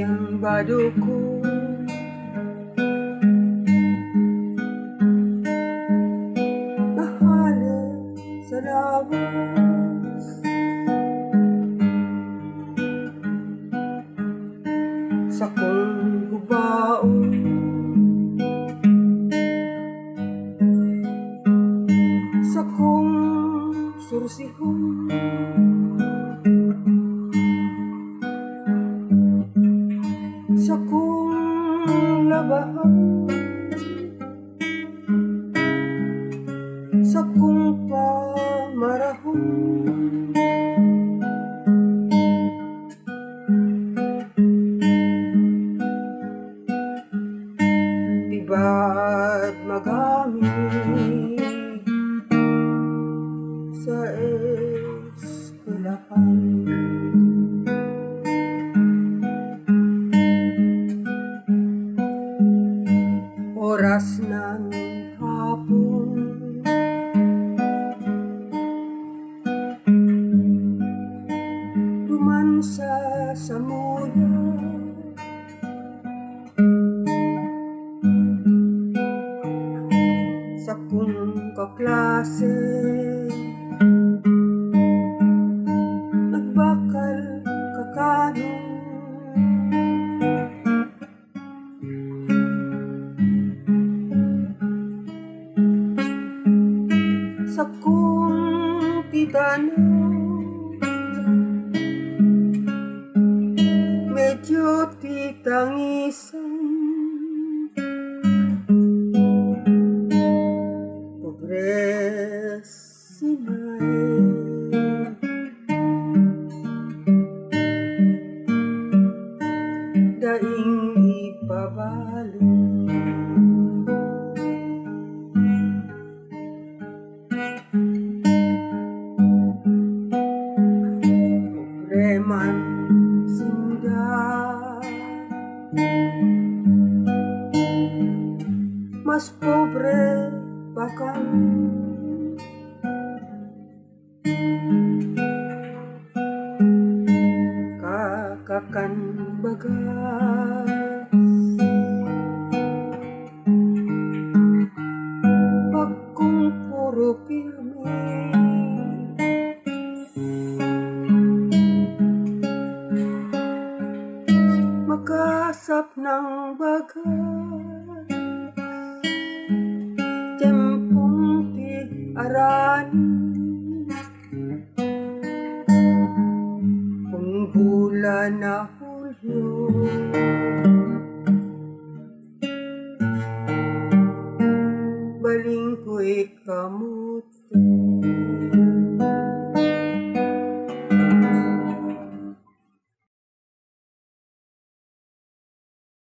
ang bado ko. Nahalin sa labas, sa kong gubaon, sa kong sursihon, sa kong labahan, sa kong pamarahon. Diba't magamit sa eskwelahan, oras ng hapon, dumansa sa muya, sa kong kaklase, nagbakal kakanon, sa kong titano, medyo titangisan, pobre sinay, daing ipabalo. Preman sinda, mas pobre pa kami. Kakakan bagas, bakong puro pirmi, makasap ng bagas, tempong ti-arani, kung bulan na Hulyo,